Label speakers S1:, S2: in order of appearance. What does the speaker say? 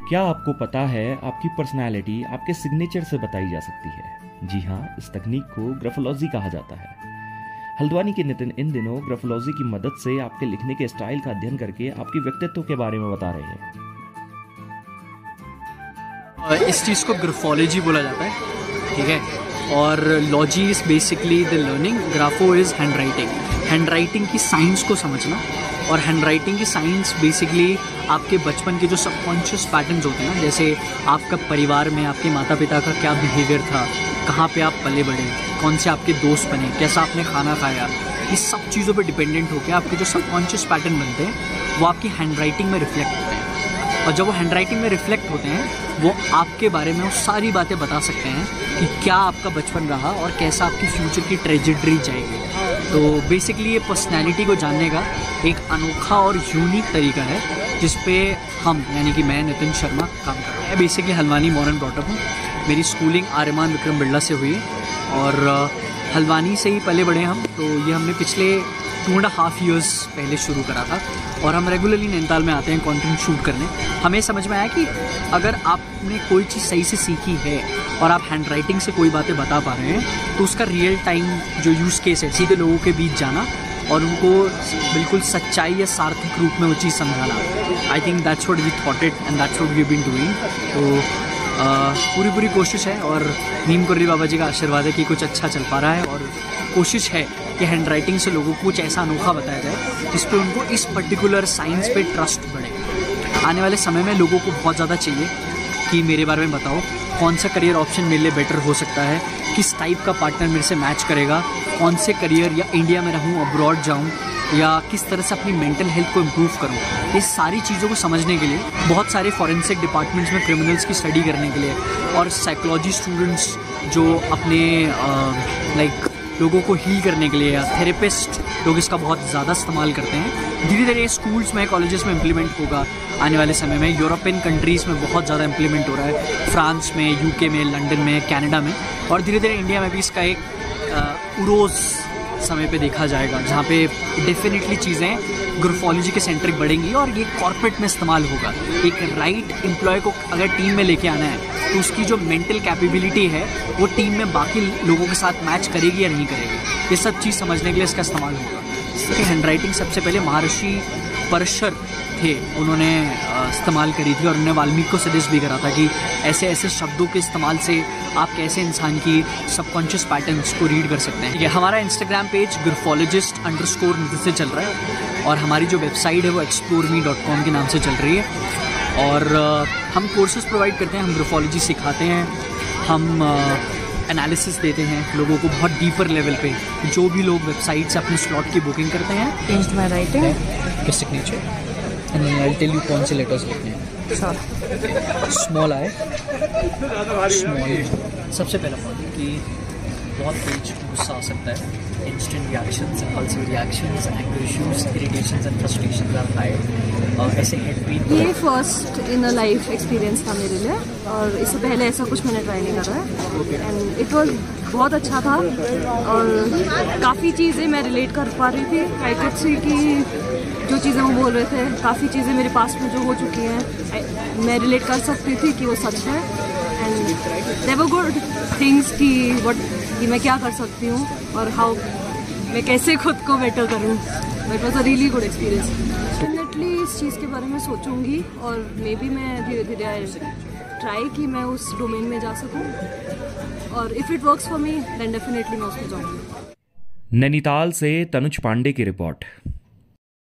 S1: क्या आपको पता है आपकी पर्सनैलिटी आपके सिग्नेचर से बताई जा सकती है? जी हाँ, इस तकनीक को ग्राफोलॉजी कहा जाता है। हल्द्वानी के नितिन इन दिनों ग्राफोलॉजी की मदद से आपके लिखने के स्टाइल का अध्ययन करके आपकी व्यक्तित्व के बारे में बता रहे हैं।
S2: इस चीज़ को ग्राफोलॉजी बोला जाता है, ठीक है। और logy is basically the learning, grapho is handwriting की साइंस को समझना। और हैंड राइटिंग की साइंस बेसिकली आपके बचपन के जो सबकॉन्शियस पैटर्न्स होते हैं ना, जैसे आपका परिवार में आपके माता पिता का क्या बिहेवियर था, कहाँ पे आप पले बढ़े, कौन से आपके दोस्त बने, कैसा आपने खाना खाया, इस सब चीज़ों पे डिपेंडेंट होकर आपके जो सबकॉन्शियस पैटर्न बनते हैं वो आपकी हैंड राइटिंग में रिफ्लेक्ट होते हैं। और जब वो हैंड राइटिंग में रिफ्लेक्ट होते हैं वो आपके बारे में वो सारी बातें बता सकते हैं कि क्या आपका बचपन रहा और कैसा आपकी फ्यूचर की ट्रेजेक्टरी जाएगी। तो बेसिकली ये पर्सनैलिटी को जानने का एक अनोखा और यूनिक तरीका है जिस पे हम यानी कि मैं नितिन शर्मा काम कर रहा हूँ। मैं बेसिकली हल्द्वानी मॉडर्न ब्रॉटअप हूँ। मेरी स्कूलिंग आर्यमान विक्रम बिरला से हुई है और हल्द्वानी से ही पले बढ़े हम। तो ये हमने पिछले 2.5 years पहले शुरू करा था और हम रेगुलरली नैनीताल में आते हैं कंटेंट शूट करने। हमें समझ में आया कि अगर आपने कोई चीज़ सही से सीखी है और आप हैंड राइटिंग से कोई बातें बता पा रहे हैं तो उसका रियल टाइम जो यूज़ केस है, सीधे लोगों के बीच जाना और उनको बिल्कुल सच्चाई या सार्थक रूप में वो चीज़ समझाना। I think that's what we thought it and that's what we been doing. तो पूरी कोशिश है और नीम कुर्री बाबा जी का आशीर्वाद है कि कुछ अच्छा चल पा रहा है और कोशिश है कि हैंड राइटिंग से लोगों को कुछ ऐसा अनोखा बताया जाए जिस पे उनको इस पर्टिकुलर साइंस पे ट्रस्ट बढ़े। आने वाले समय में लोगों को बहुत ज़्यादा चाहिए कि मेरे बारे में बताओ कौन सा करियर ऑप्शन मेरे लिए बेटर हो सकता है, किस टाइप का पार्टनर मेरे से मैच करेगा, कौन से करियर या इंडिया में रहूँ अब्रॉड जाऊँ या किस तरह से अपनी मेंटल हेल्थ को इम्प्रूव करूँ। ये सारी चीज़ों को समझने के लिए बहुत सारे फॉरेंसिक डिपार्टमेंट्स में क्रिमिनल्स की स्टडी करने के लिए और साइकोलॉजी स्टूडेंट्स जो अपने लोगों को हील करने के लिए या थेरेपिस्ट लोग इसका बहुत ज़्यादा इस्तेमाल करते हैं। धीरे धीरे स्कूल्स में कॉलेजेस में इम्प्लीमेंट होगा आने वाले समय में। यूरोपियन कंट्रीज़ में बहुत ज़्यादा इम्प्लीमेंट हो रहा है, फ्रांस में, यूके में, लंदन में, कनाडा में, और धीरे धीरे इंडिया में भी इसका एक उरोज़ समय पे देखा जाएगा जहाँ पे डेफिनेटली चीज़ें ग्राफोलॉजी के सेंट्रिक बढ़ेंगी और ये कॉर्पोरेट में इस्तेमाल होगा। एक राइट एम्प्लॉय को अगर टीम में लेके आना है तो उसकी जो मेंटल कैपेबिलिटी है वो टीम में बाकी लोगों के साथ मैच करेगी या नहीं करेगी, ये सब चीज़ समझने के लिए इसका इस्तेमाल होगा। इसकी हैंड राइटिंग सबसे पहले महर्षि परशर थे, उन्होंने इस्तेमाल करी थी और उन्होंने वाल्मीकि को सजेस्ट भी करा था कि ऐसे ऐसे शब्दों के इस्तेमाल से आप कैसे इंसान की सबकॉन्शियस पैटर्न्स को रीड कर सकते हैं। ये हमारा इंस्टाग्राम पेज grafologist_नितिन से चल रहा है और हमारी जो वेबसाइट है वो exploreme.com के नाम से चल रही है। और हम कोर्सेज प्रोवाइड करते हैं, हम ग्राफोलॉजी सिखाते हैं, हम एनालिसिस देते हैं लोगों को बहुत डीपर लेवल पे। जो भी लोग वेबसाइट से अपने स्लॉट की बुकिंग करते हैं,
S3: चेंज्ड माय राइटिंग
S2: के signature and I will tell you कौन से लेटर्स लिखने हैं। स्मॉल आई, स्मॉल सबसे पहला पॉइंट कि बहुत तेज गुस्सा आ सकता है, instant reactions, impulsive reactions, anger issues, irritations and frustrations are high. ऐसे हेडविंड
S3: ये first in a life experience था मेरे लिए और इससे पहले ऐसा कुछ मैंने ट्राई नहीं करा है एंड इट वाज बहुत अच्छा था और काफ़ी चीज़ें मैं रिलेट कर पा रही थी। आई कुड सी कि जो चीज़ें वो बोल रहे थे, काफ़ी चीज़ें मेरे पास में जो हो चुकी हैं मैं रिलेट कर सकती थी कि वो सच है and there were good things कि मैं क्या कर सकती हूँ और हाउ मैं कैसे खुद को बेटर करूँ। It was a really good experience. Definitely इस चीज़ के बारे में सोचूंगी और मे बी मैं धीरे धीरे ट्राई कि मैं उस डोमेन में जा सकूँ और if it works for me then definitely मैं उसमें जाऊँगी।
S1: नैनीताल से तनुज पांडे की रिपोर्ट।